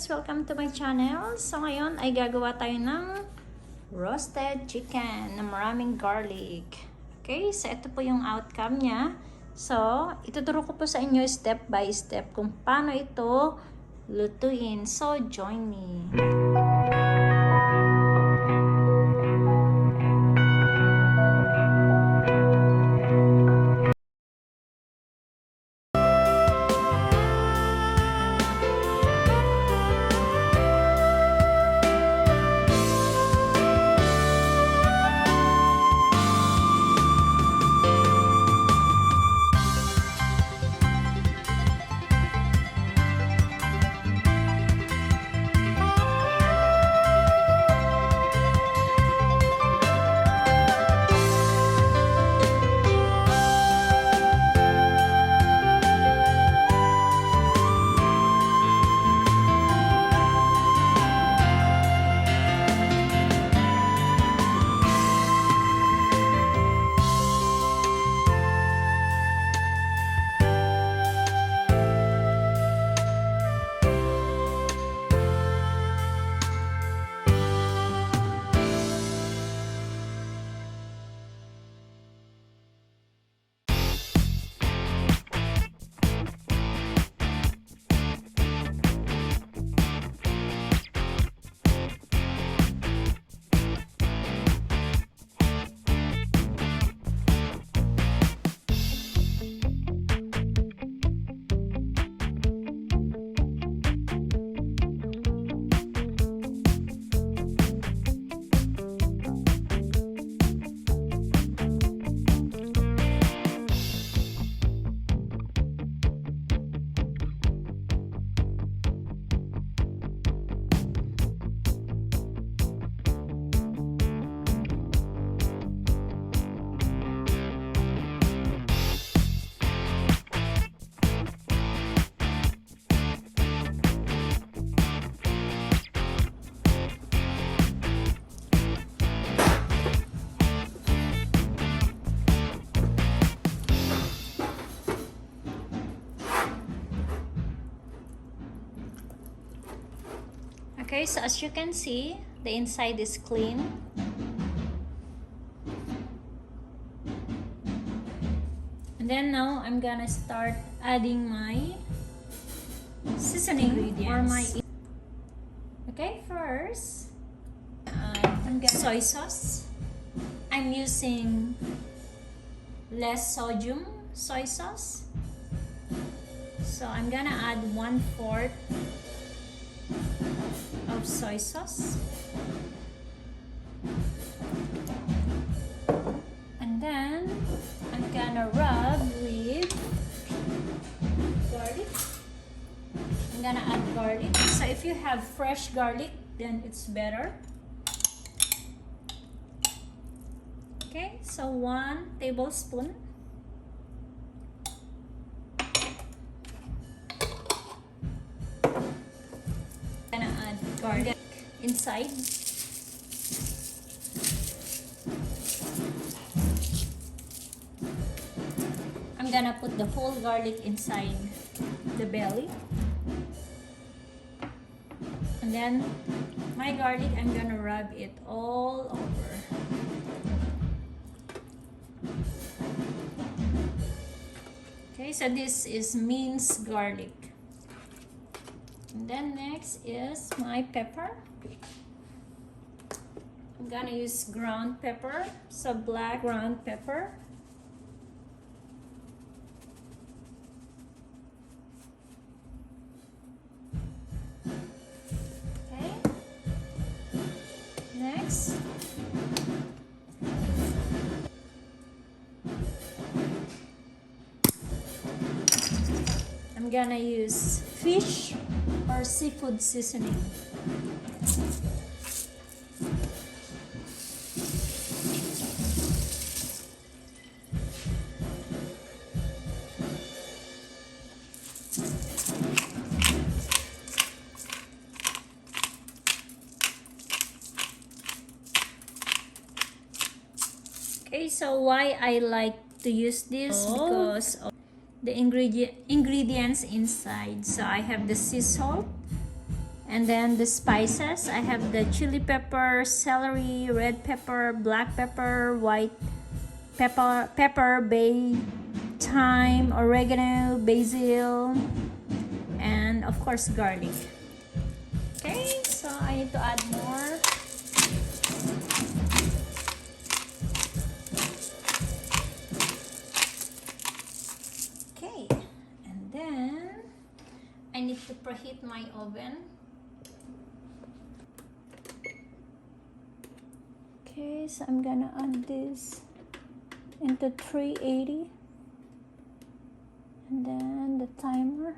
Welcome to my channel. So ngayon ay gagawa tayo ng roasted chicken na maraming garlic. Okay, so ito po yung outcome niya. So, ituturo ko po sa inyo step by step kung paano ito lutuin. So, join me. Okay, so as you can see, the inside is clean. And then now I'm gonna start adding my seasoning ingredients. Okay, first, I'm gonna soy sauce. I'm using less sodium soy sauce. So I'm gonna add 1/4 of soy sauce, and then I'm gonna rub with garlic. I'm gonna add garlic. So if you have fresh garlic, then it's better. Okay, so 1 tablespoon. Garlic inside. I'm gonna put the whole garlic inside the belly, and then my garlic, I'm gonna rub it all over. Okay, so this is minced garlic. And then next is my pepper. I'm gonna use ground pepper, so black ground pepper. Okay. Next, I'm gonna use fish or seafood seasoning. Okay, so why I like to use this? Because of the ingredients inside. So I have the sea salt, And then the spices, I have the chili pepper, celery, red pepper, black pepper, white pepper, bay, thyme, oregano, basil, and of course garlic. Okay, so I need to add more. Okay, and then I need to preheat my oven. Okay, so I'm gonna add this into 380 and then the timer.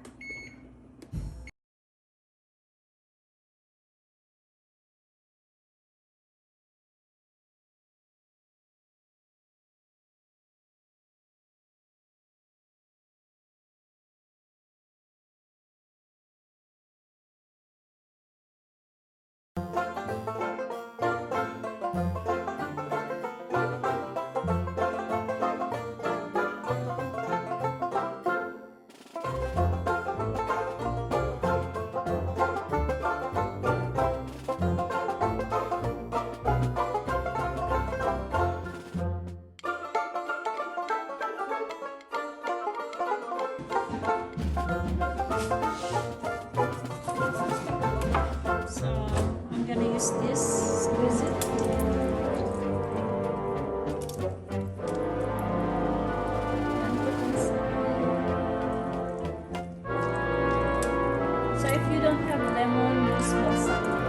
So I'm gonna use this, squeeze it. And put inside. So if you don't have lemon, use balsamic.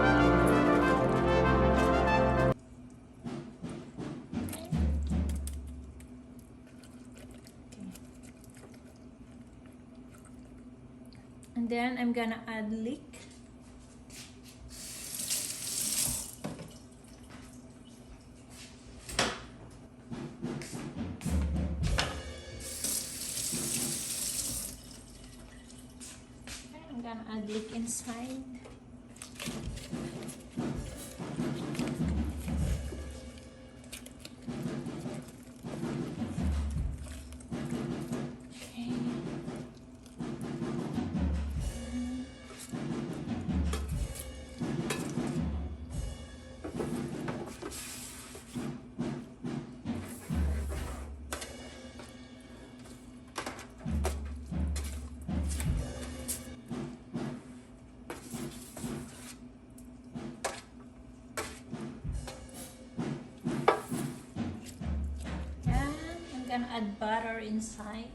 And then I'm gonna add leek. I'm gonna add leek inside. Okay. Gonna add butter inside.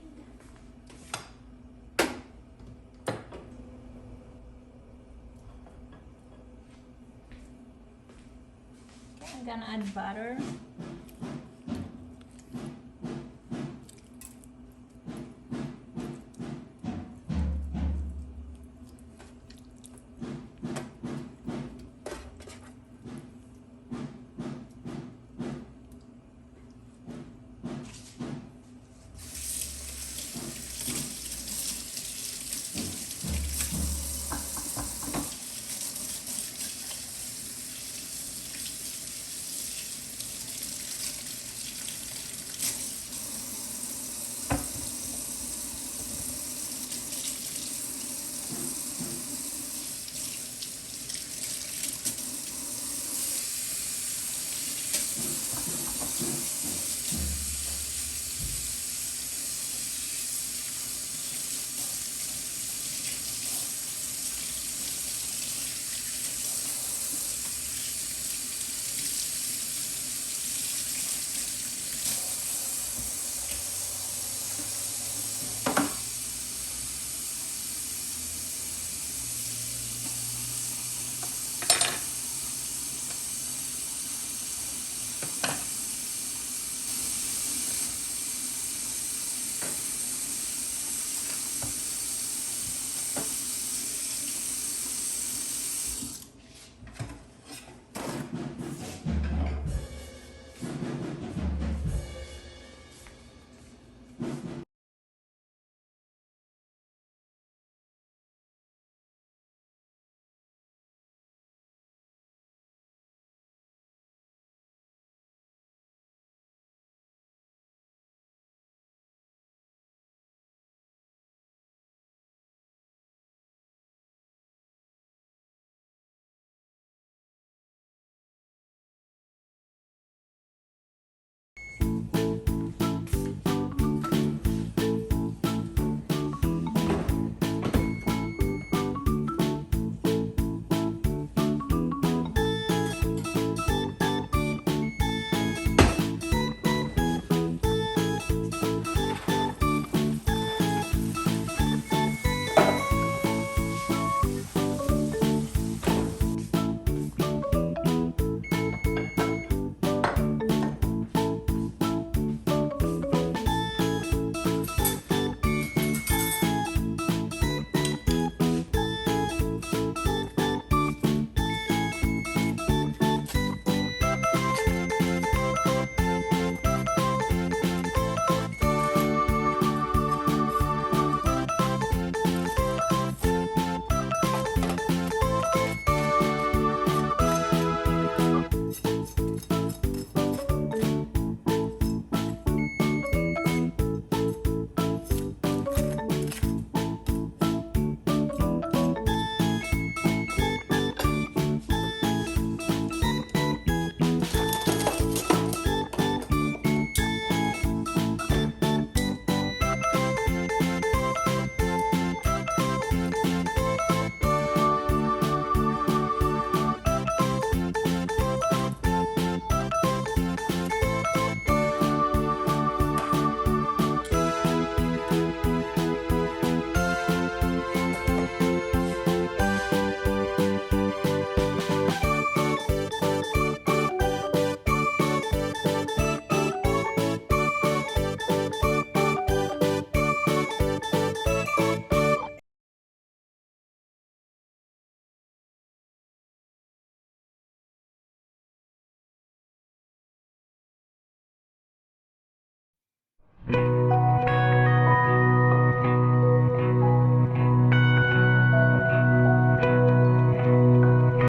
Okay, I'm gonna add butter.